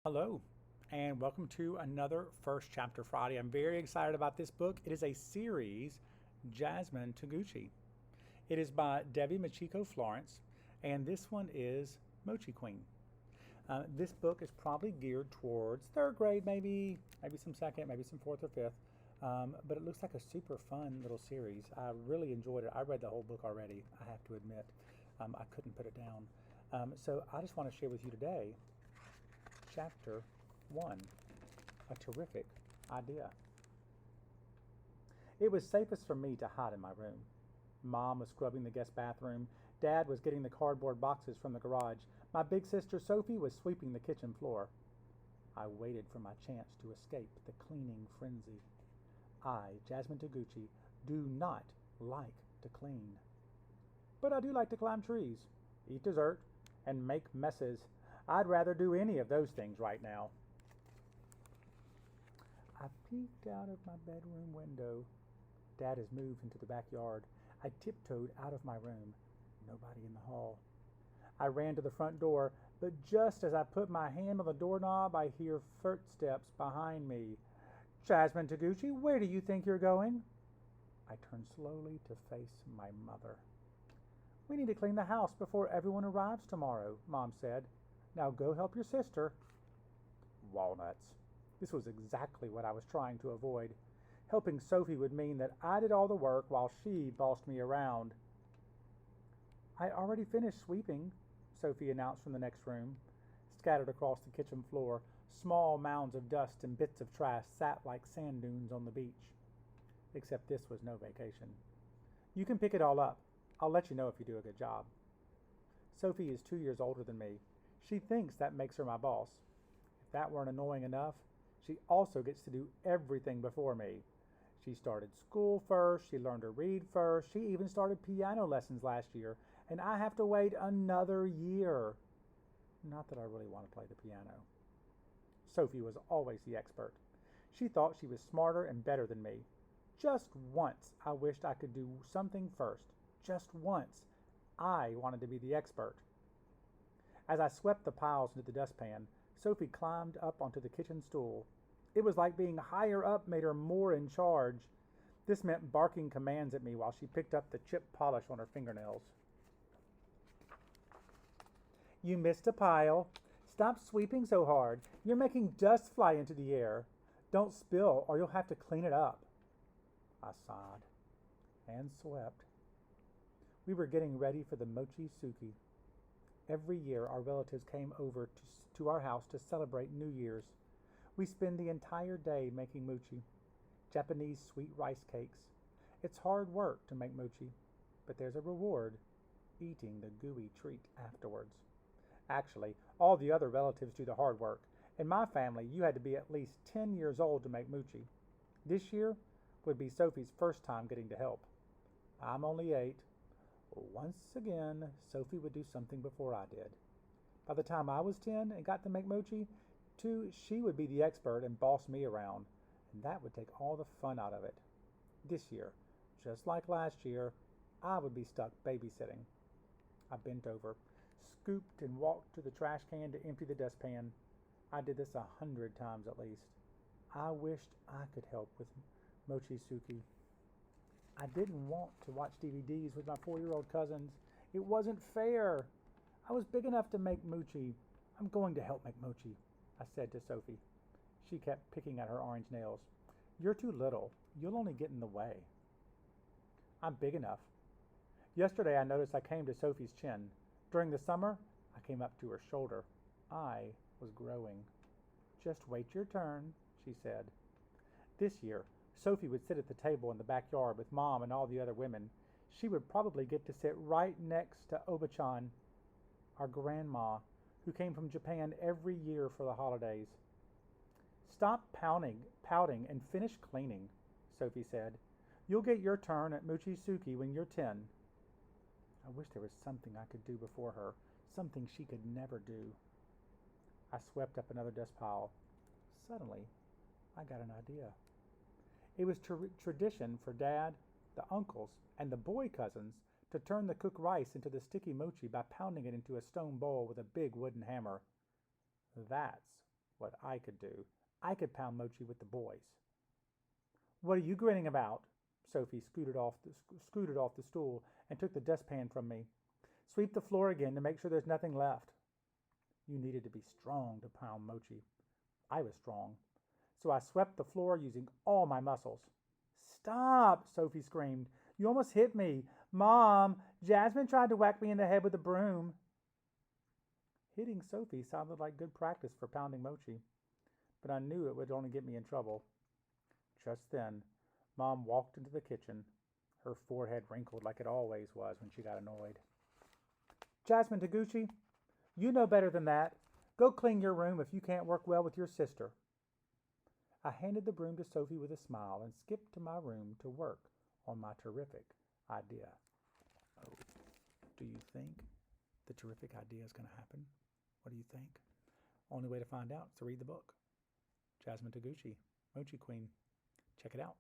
Hello, and welcome to another First Chapter Friday. I'm very excited about this book. It is a series, Jasmine Toguchi. It is by Debbi Michiko Florence, and this one is Mochi Queen. This book is probably geared towards third grade, maybe some second, maybe some fourth or fifth. But it looks like a super fun little series. I really enjoyed it. I read the whole book already, I have to admit. I couldn't put it down. So I just want to share with you today Chapter 1, a terrific idea. It was safest for me to hide in my room. Mom was scrubbing the guest bathroom. Dad was getting the cardboard boxes from the garage. My big sister Sophie was sweeping the kitchen floor. I waited for my chance to escape the cleaning frenzy. I, Jasmine Toguchi, do not like to clean. But I do like to climb trees, eat dessert, and make messes. I'd rather do any of those things right now. I peeked out of my bedroom window. Dad has moved into the backyard. I tiptoed out of my room. Nobody in the hall. I ran to the front door, but just as I put my hand on the doorknob, I hear footsteps behind me. Jasmine Toguchi, where do you think you're going? I turned slowly to face my mother. We need to clean the house before everyone arrives tomorrow, Mom said. Now go help your sister. Walnuts. This was exactly what I was trying to avoid. Helping Sophie would mean that I did all the work while she bossed me around. I already finished sweeping, Sophie announced from the next room. Scattered across the kitchen floor, small mounds of dust and bits of trash sat like sand dunes on the beach. Except this was no vacation. You can pick it all up. I'll let you know if you do a good job. Sophie is 2 years older than me. She thinks that makes her my boss. If that weren't annoying enough, she also gets to do everything before me. She started school first, she learned to read first, she even started piano lessons last year, and I have to wait another year. Not that I really want to play the piano. Sophie was always the expert. She thought she was smarter and better than me. Just once I wished I could do something first. Just once. I wanted to be the expert. As I swept the piles into the dustpan, Sophie climbed up onto the kitchen stool. It was like being higher up made her more in charge. This meant barking commands at me while she picked up the chip polish on her fingernails. You missed a pile. Stop sweeping so hard. You're making dust fly into the air. Don't spill or you'll have to clean it up. I sighed and swept. We were getting ready for the mochi-suki. Every year, our relatives came over to our house to celebrate New Year's. We spend the entire day making mochi, Japanese sweet rice cakes. It's hard work to make mochi, but there's a reward, eating the gooey treat afterwards. Actually, all the other relatives do the hard work. In my family, you had to be at least 10 years old to make mochi. This year would be Sophie's first time getting to help. I'm only 8. Once again, Sophie would do something before I did. By the time I was 10 and got to make mochi, too, she would be the expert and boss me around, and that would take all the fun out of it. This year, just like last year, I would be stuck babysitting. I bent over, scooped and walked to the trash can to empty the dustpan. I did this 100 times at least. I wished I could help with mochi-suki. I didn't want to watch DVDs with my 4-year-old cousins. It wasn't fair. I was big enough to make mochi. I'm going to help make mochi, I said to Sophie. She kept picking at her orange nails. You're too little. You'll only get in the way. I'm big enough. Yesterday I noticed I came to Sophie's chin. During the summer, I came up to her shoulder. I was growing. Just wait your turn, she said. This year, Sophie would sit at the table in the backyard with Mom and all the other women. She would probably get to sit right next to Oba-chan, our grandma, who came from Japan every year for the holidays. Stop pouting and finish cleaning, Sophie said. You'll get your turn at mochi-suki when you're 10. I wish there was something I could do before her, something she could never do. I swept up another dust pile. Suddenly, I got an idea. It was tradition for Dad, the uncles, and the boy cousins to turn the cooked rice into the sticky mochi by pounding it into a stone bowl with a big wooden hammer. That's what I could do. I could pound mochi with the boys. What are you grinning about? Sophie scooted off the stool and took the dustpan from me. Sweep the floor again to make sure there's nothing left. You needed to be strong to pound mochi. I was strong, so I swept the floor using all my muscles. Stop, Sophie screamed. You almost hit me. Mom, Jasmine tried to whack me in the head with a broom. Hitting Sophie sounded like good practice for pounding mochi, but I knew it would only get me in trouble. Just then, Mom walked into the kitchen. Her forehead wrinkled like it always was when she got annoyed. Jasmine Toguchi, you know better than that. Go clean your room if you can't work well with your sister. I handed the broom to Sophie with a smile and skipped to my room to work on my terrific idea. Oh, do you think the terrific idea is going to happen? What do you think? Only way to find out is to read the book. Jasmine Toguchi, Mochi Queen. Check it out.